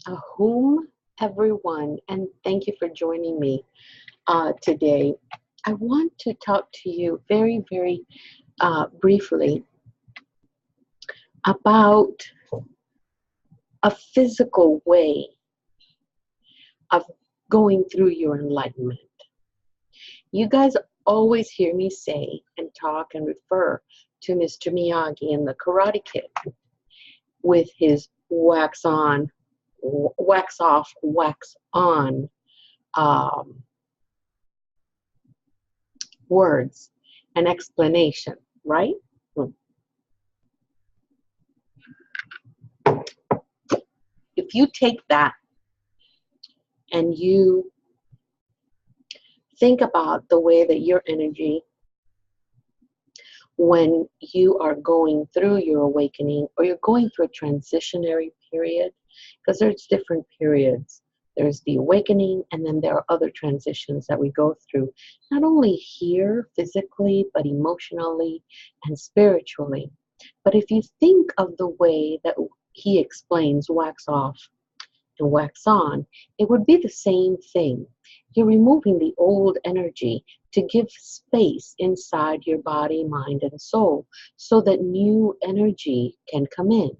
Ahum, everyone, and thank you for joining me today. I want to talk to you very briefly about a physical way of going through your enlightenment. You guys always hear me say and talk and refer to Mr. Miyagi and the Karate Kid with his wax on, wax off, wax on um, words and explanation, right? If you take that and you think about the way that your energy, when you are going through your awakening or you're going through a transitionary period, because there's different periods. There's the awakening, and then there are other transitions that we go through, not only here physically, but emotionally and spiritually. But if you think of the way that he explains wax off and wax on, it would be the same thing. You're removing the old energy to give space inside your body, mind, and soul so that new energy can come in.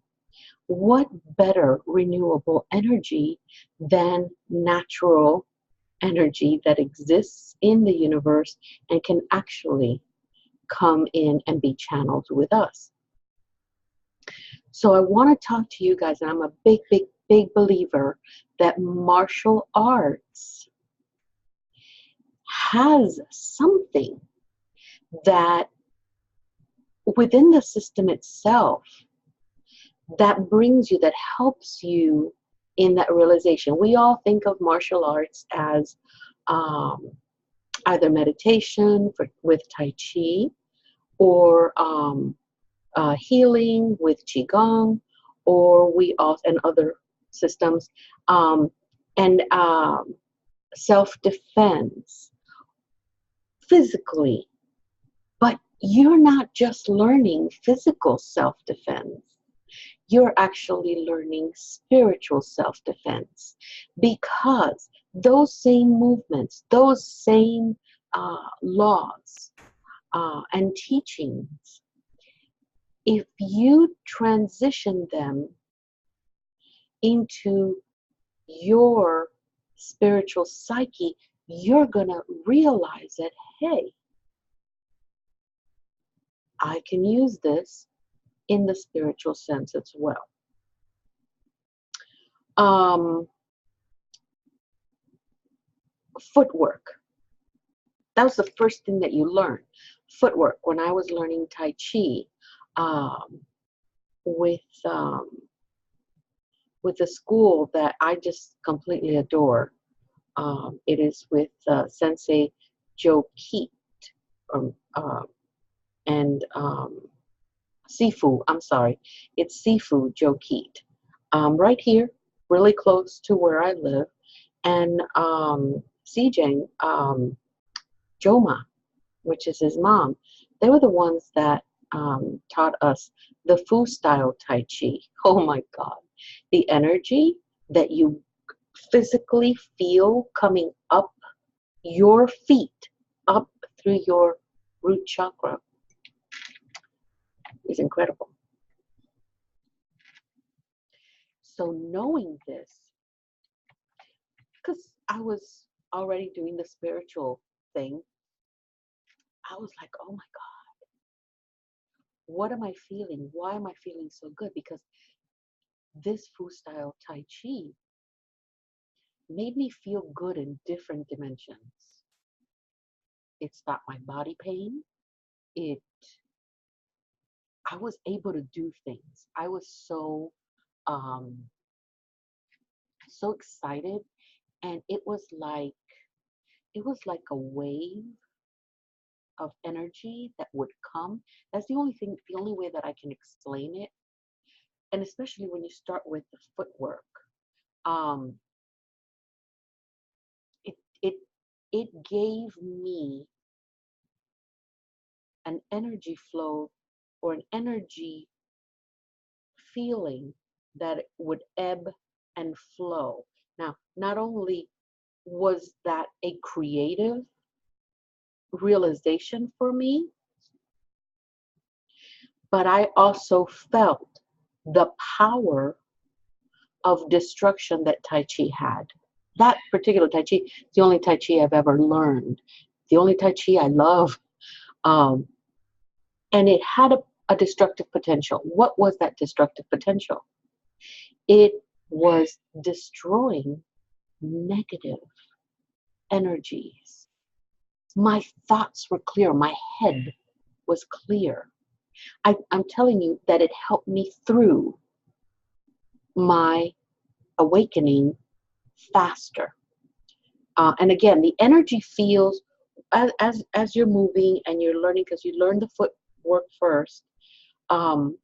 What better renewable energy than natural energy that exists in the universe and can actually come in and be channeled with us? So I want to talk to you guys, and I'm a big believer that martial arts has something that within the system itself that brings you, that helps you in that realization. We all think of martial arts as either meditation with Tai Chi or healing with Qigong, or we also, and other systems, um, and self-defense physically. But you're not just learning physical self-defense. You're actually learning spiritual self-defense, because those same movements, those same laws and teachings, if you transition them into your spiritual psyche, you're going to realize that, hey, I can use this in the spiritual sense as well. Footwork. That was the first thing that you learn. Footwork. When I was learning Tai Chi with a school that I just completely adore, it is with Sensei Joe Keat and Sifu. I'm sorry, it's Sifu Joe Keat. Right here, really close to where I live, and Sijang Joma, which is his mom. They were the ones that taught us the Fu style Tai Chi. Oh my God. The energy that you physically feel coming up your feet, up through your root chakra, is incredible. So knowing this, because I was already doing the spiritual thing, I was like, oh my God, what am I feeling? Why am I feeling so good? Because this Fu style Tai Chi made me feel good in different dimensions. It stopped my body pain. I was able to do things. I was um, so excited, and it was like a wave of energy that would come. That's the only way that I can explain it. And especially when you start with the footwork, um, it it it gave me an energy flow or an energy feeling that would ebb and flow. Now, not only was that a creative realization for me, but I also felt the power of destruction that Tai Chi had. That particular Tai Chi is the only Tai Chi I've ever learned, the only Tai Chi I love. Um, and it had a destructive potential. What was that destructive potential? It was destroying negative energies. My thoughts were clear. My head was clear. I'm telling you that it helped me through my awakening faster. And again, the energy feels as you're moving and you're learning, because you learn the footwork first, and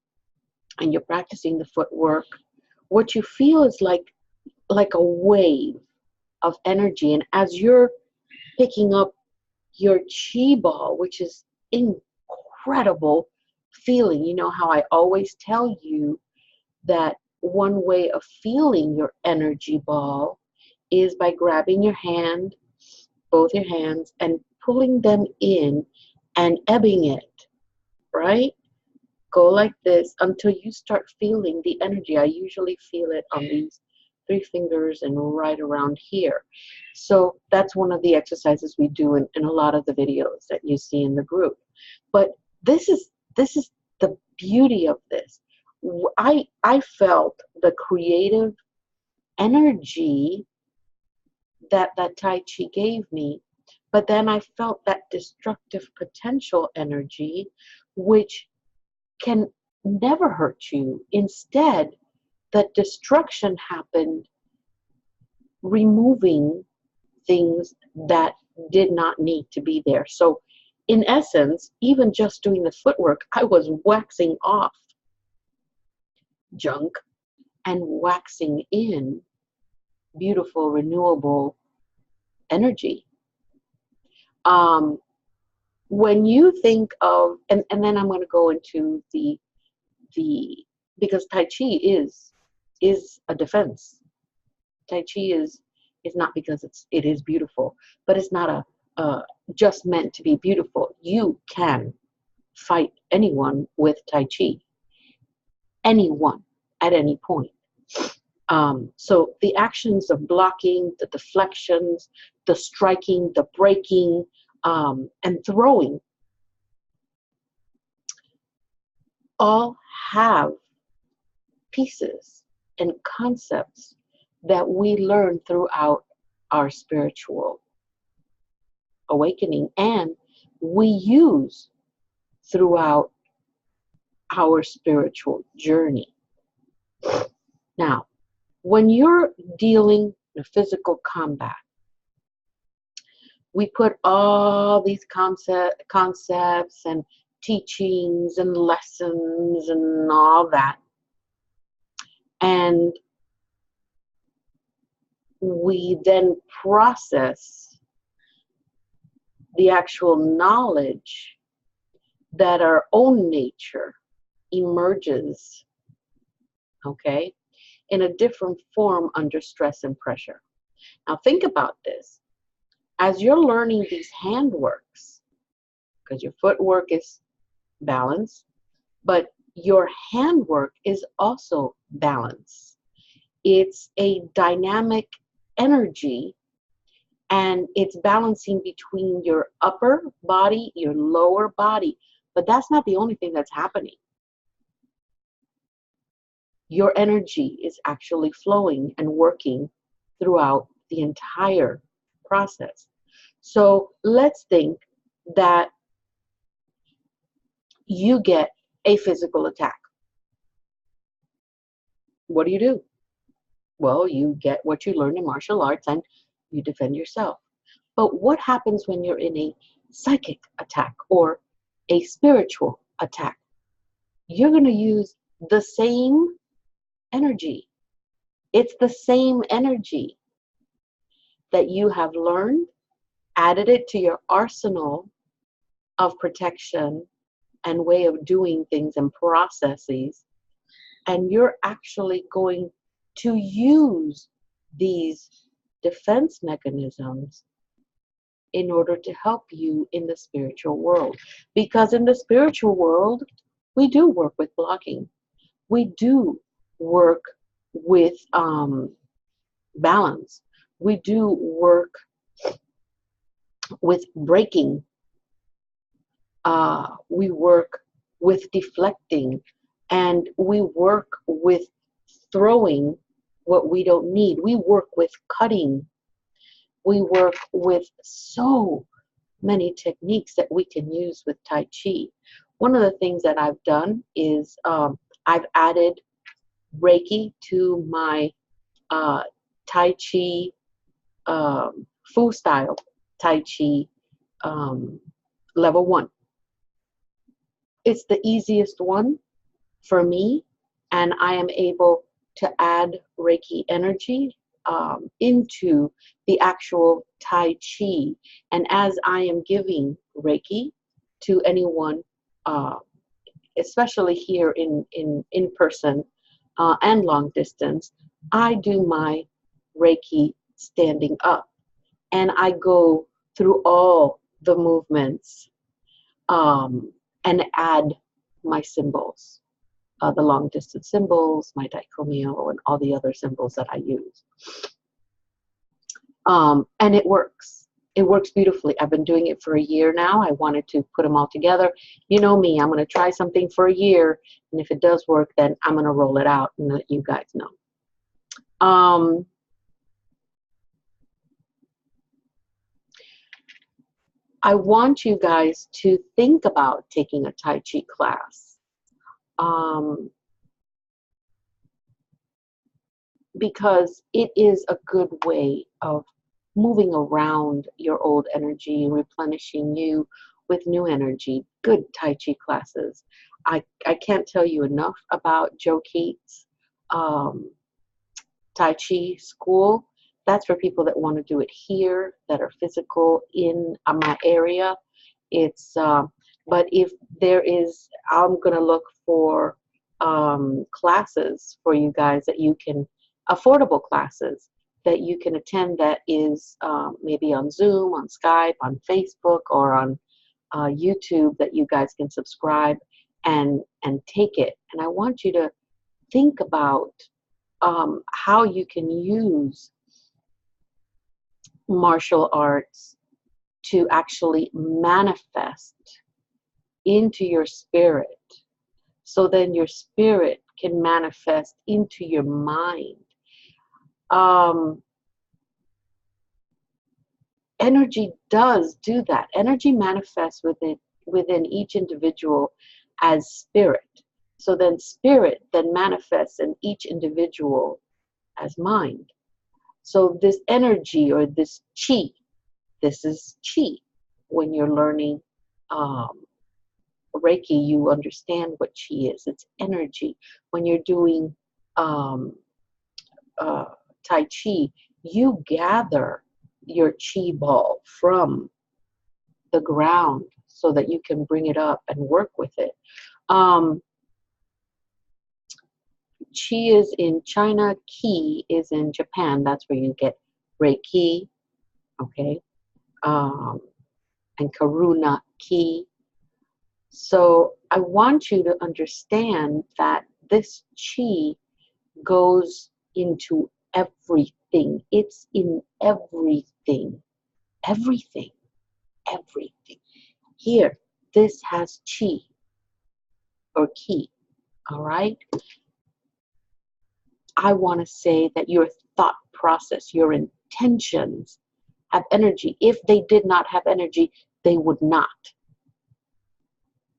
you're practicing the footwork. What you feel is like a wave of energy, and as you're picking up your chi ball, which is incredible feeling. You know how I always tell you that one way of feeling your energy ball is by grabbing your hand, both your hands, and pulling them in and ebbing it, right? Go like this until you start feeling the energy. I usually feel it on these 3 fingers and right around here. So that's one of the exercises we do in a lot of the videos that you see in the group. But this is the beauty of this. I felt the creative energy that Tai Chi gave me, but then I felt that destructive potential energy, which can never hurt you. Instead, that destruction happened, removing things that did not need to be there. So in essence, even just doing the footwork, I was waxing off junk and waxing in beautiful, renewable energy. When you think of, and then I'm going to go into the because Tai Chi is a defense. Tai Chi is not because it is beautiful, but it's not a just meant to be beautiful. You can fight anyone with Tai Chi, anyone at any point. So the actions of blocking, the deflections, the striking, the breaking, and throwing all have pieces and concepts that we learn throughout our spiritual awakening, and we use throughout our spiritual journey. Now, when you're dealing in a physical combat, we put all these concepts and teachings and lessons and all that, and we then process the actual knowledge that our own nature emerges, okay, in a different form under stress and pressure. Now think about this. As you're learning these handworks, because your footwork is balance, but your handwork is also balance. It's a dynamic energy, and it's balancing between your upper body, your lower body. But that's not the only thing that's happening. Your energy is actually flowing and working throughout the entire process. So let's think that you get a physical attack. What do? Well, you get what you learn in martial arts and you defend yourself. But what happens when you're in a psychic attack or a spiritual attack? You're going to use the same energy. It's the same energy that you have learned, added it to your arsenal of protection and way of doing things and processes, and you're actually going to use these defense mechanisms in order to help you in the spiritual world. Because in the spiritual world, we do work with blocking. We do work with balance. We do work with breaking. We work with deflecting. And we work with throwing what we don't need. We work with cutting. We work with so many techniques that we can use with Tai Chi. One of the things that I've done is I've added Reiki to my Tai Chi, full style Tai Chi level 1. It's the easiest one for me, and I am able to add Reiki energy into the actual Tai Chi. And as I am giving Reiki to anyone, especially here in person and long distance, I do my Reiki standing up. And I go through all the movements and add my symbols. The long distance symbols, my daikomyo, and all the other symbols that I use. And it works. It works beautifully. I've been doing it for a year now. I wanted to put them all together. You know me, I'm going to try something for a year, and if it does work, then I'm going to roll it out and let you guys know. I want you guys to think about taking a Tai Chi class. Because it is a good way of moving around your old energy, replenishing you with new energy. Good Tai Chi classes. I can't tell you enough about Joe Keats' Tai Chi school. That's for people that want to do it here, that are physical in my area. It's but if there is, I'm going to look for classes for you guys that you can, affordable classes that you can attend, that is maybe on Zoom, on Skype, on Facebook, or on YouTube, that you guys can subscribe and take it. And I want you to think about how you can use martial arts to actually manifest into your spirit, so then your spirit can manifest into your mind. Energy does do that. Energy manifests within each individual as spirit. So then spirit then manifests in each individual as mind. So this energy, or this chi, this is chi. When you're learning Reiki, you understand what chi is. It's energy. When you're doing Tai Chi, you gather your chi ball from the ground so that you can bring it up and work with it. Chi is in China, Ki is in Japan. That's where you get Reiki, okay, and Karuna Ki. So I want you to understand that this Chi goes into everything. It's in everything. Everything. Everything. Here, this has Chi or Ki, all right? I want to say that your thought process, your intentions have energy. If they did not have energy, they would not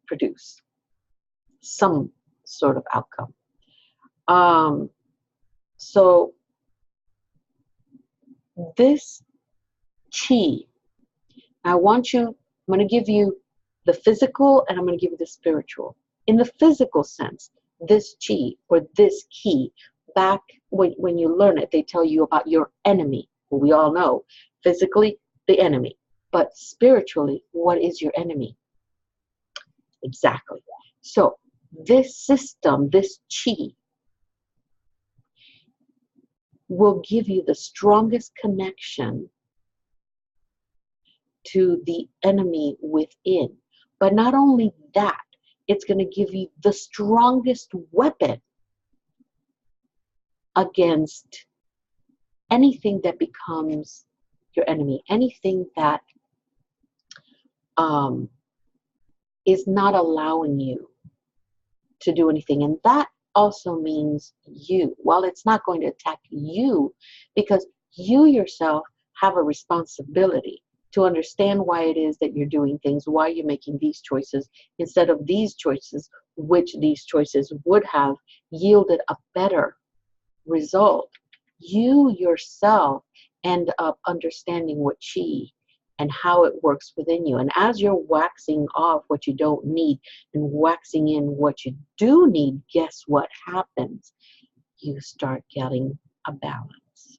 produce some sort of outcome. So this chi, I'm going to give you the physical, and I'm going to give you the spiritual. In the physical sense, this chi, or this ki, back when you learn it, they tell you about your enemy, who we all know. Physically, the enemy. But spiritually, what is your enemy? Exactly. So this system, this chi, will give you the strongest connection to the enemy within. But not only that, it's going to give you the strongest weapon against anything that becomes your enemy, anything that is not allowing you to do anything. And that also means you. While it's not going to attack you, because you yourself have a responsibility to understand why it is that you're doing things, why you're making these choices instead of these choices, which these choices would have yielded a better result. You yourself end up understanding what chi and how it works within you. And as you're waxing off what you don't need and waxing in what you do need, guess what happens? You start getting a balance.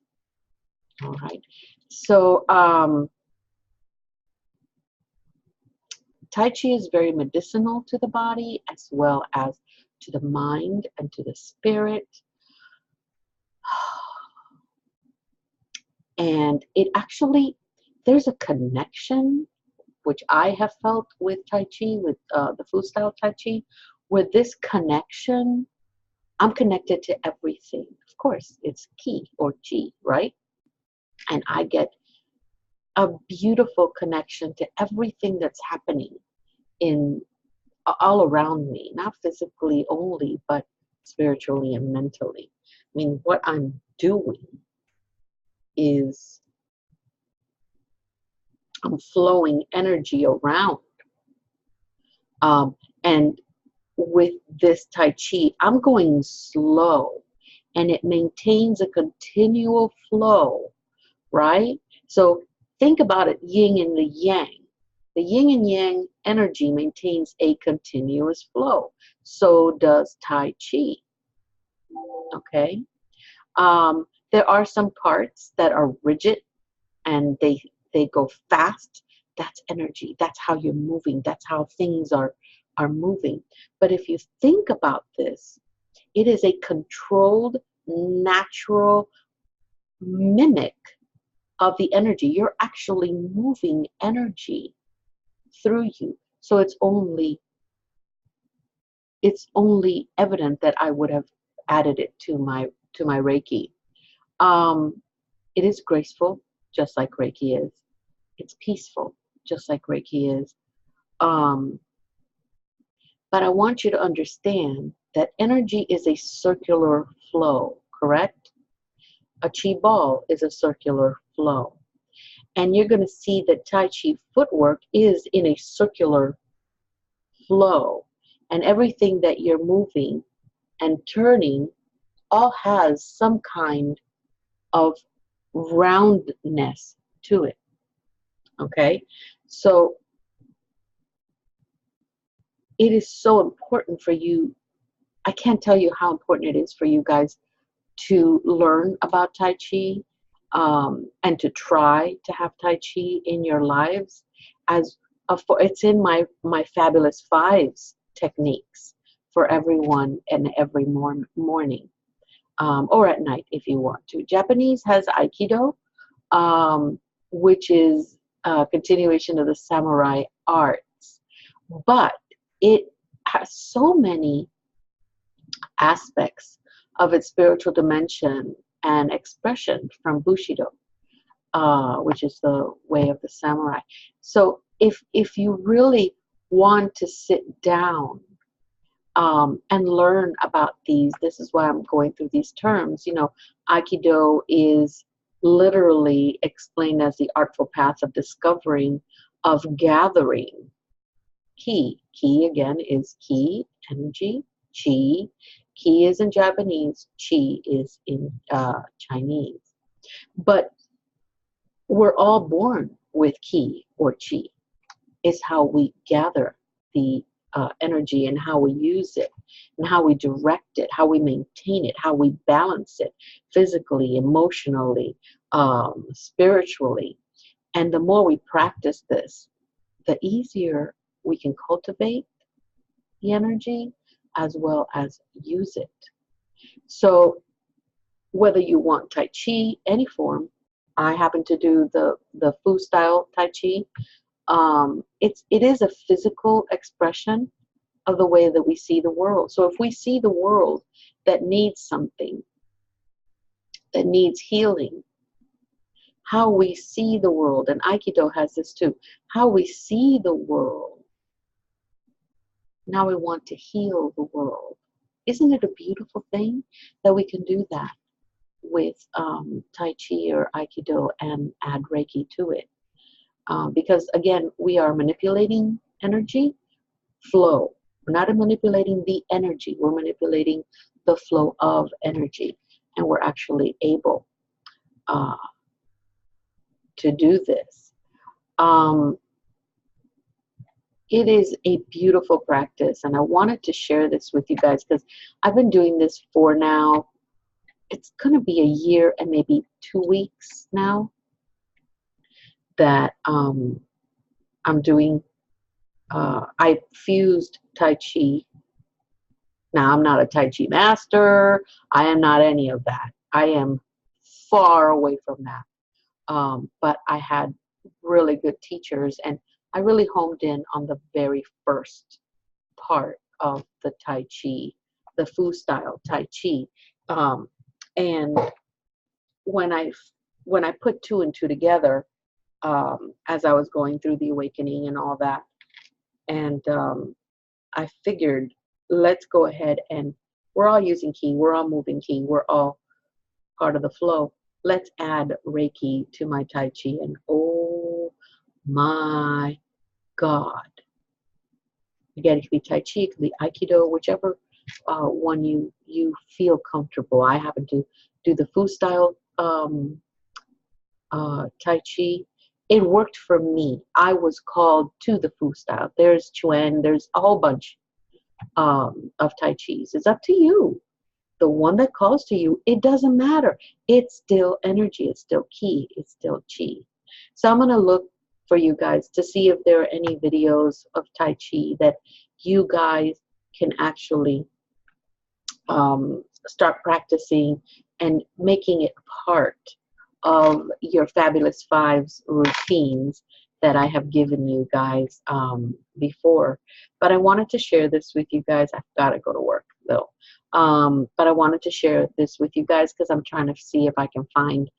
All right. So Tai Chi is very medicinal to the body as well as to the mind and to the spirit. And it actually, there's a connection, which I have felt with Tai Chi, with the Fu style Tai Chi, where this connection, I'm connected to everything. Of course, it's Ki or Chi, right? And I get a beautiful connection to everything that's happening in all around me, not physically only, but spiritually and mentally. I mean, what I'm doing is I'm flowing energy around. And with this Tai Chi, I'm going slow and it maintains a continual flow, right? So think about it, yin and the yang. The yin and yang energy maintains a continuous flow. So does Tai Chi, okay? There are some parts that are rigid and they go fast. That's energy. That's how you're moving. That's how things are moving. But if you think about this, it is a controlled, natural mimic of the energy. You're actually moving energy through you. So it's only evident that I would have added it to my Reiki. It is graceful, just like Reiki is. It's peaceful, just like Reiki is. But I want you to understand that energy is a circular flow, correct? A chi ball is a circular flow. And you're going to see that Tai Chi footwork is in a circular flow. And everything that you're moving and turning all has some kind of roundness to it. Okay? So it is so important for you. I can't tell you how important it is for you guys to learn about Tai Chi and to try to have Tai Chi in your lives. It's in my Fabulous Fives techniques for everyone and every morning or at night if you want to. Japanese has Aikido, which is a continuation of the samurai arts, but it has so many aspects of its spiritual dimension and expression from Bushido, which is the way of the samurai. So if you really want to sit down and learn about these, this is why I'm going through these terms. You know, Aikido is literally explained as the artful path of discovering, of gathering ki. Ki again is ki, energy, chi. Ki is in Japanese, chi is in Chinese. But we're all born with ki or chi. It's how we gather the energy and how we use it and how we direct it, how we maintain it, how we balance it physically, emotionally, spiritually. And the more we practice this, the easier we can cultivate the energy as well as use it. So whether you want Tai Chi, any form. I happen to do the Fu style Tai Chi. It is a physical expression of the way that we see the world. So if we see the world that needs something, that needs healing, how we see the world, and Aikido has this too, how we see the world. Now we want to heal the world. Isn't it a beautiful thing that we can do that with Tai Chi or Aikido and add Reiki to it? Because again, we are manipulating energy flow. We're not manipulating the energy, we're manipulating the flow of energy. And we're actually able to do this. It is a beautiful practice, and I wanted to share this with you guys because I've been doing this for now, it's going to be a year and maybe 2 weeks now that I'm doing, I fused Tai Chi. Now, I'm not a Tai Chi master. I am not any of that. I am far away from that. But I had really good teachers, and I really homed in on the very first part of the Tai Chi, the Fu style Tai Chi. And when I put two and two together, as I was going through the awakening and all that, and I figured, let's go ahead, and we're all using Ki, we're all moving Ki, we're all part of the flow. Let's add Reiki to my Tai Chi, and oh my God. Again, it could be Tai Chi, it could be Aikido, whichever one you feel comfortable. I happen to do the Fu style Tai Chi. It worked for me. I was called to the Fu style. There's Chuan, there's a whole bunch of Tai Chis. It's up to you. The one that calls to you, it doesn't matter. It's still energy, it's still Ki, it's still Chi. So I'm going to look for you guys to see if there are any videos of Tai Chi that you guys can actually start practicing and making it part of your Fabulous Fives routines that I have given you guys before. But I wanted to share this with you guys. I've got to go to work though. But I wanted to share this with you guys because I'm trying to see if I can find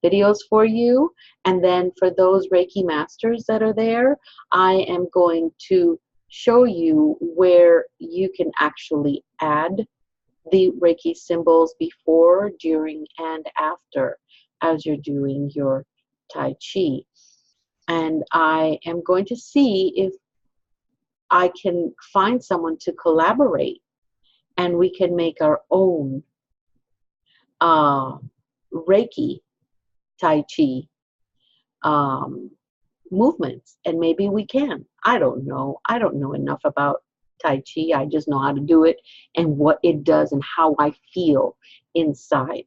videos for you. And then for those Reiki masters that are there, I am going to show you where you can actually add the Reiki symbols before, during, and after as you're doing your Tai Chi. And I am going to see if I can find someone to collaborate and we can make our own Reiki Tai Chi movements. And maybe we can. I don't know. I don't know enough about Tai Chi. I just know how to do it and what it does and how I feel inside.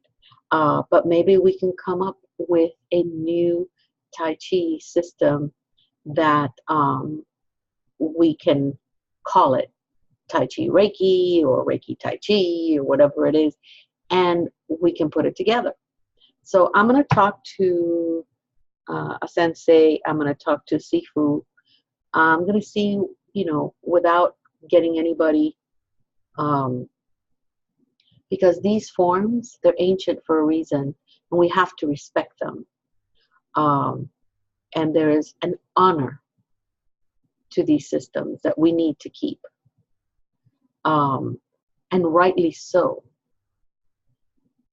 But maybe we can come up with a new Tai Chi system that we can call it Tai Chi Reiki or Reiki Tai Chi or whatever it is, and we can put it together. So I'm going to talk to a sensei. I'm going to talk to Sifu. I'm going to see, without getting anybody, because these forms, they're ancient for a reason, and we have to respect them. And there is an honor to these systems that we need to keep. And rightly so.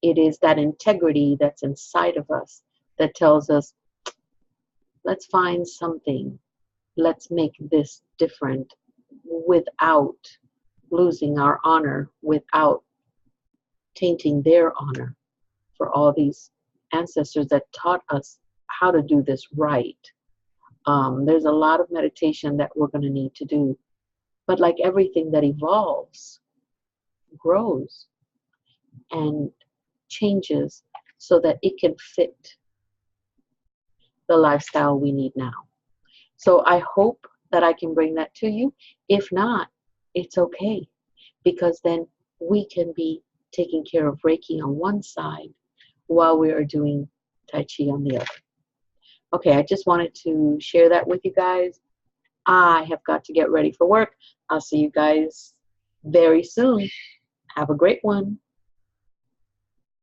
It is that integrity that's inside of us that tells us, let's find something. Let's make this different without losing our honor, without tainting their honor for all these ancestors that taught us how to do this right. There's a lot of meditation that we're going to need to do. But like everything that evolves, grows, and changes so that it can fit the lifestyle we need now. So I hope that I can bring that to you. If not, it's okay, because then we can be taking care of Reiki on one side while we are doing Tai Chi on the other. Okay, I just wanted to share that with you guys. I have got to get ready for work. I'll see you guys very soon. Have a great one.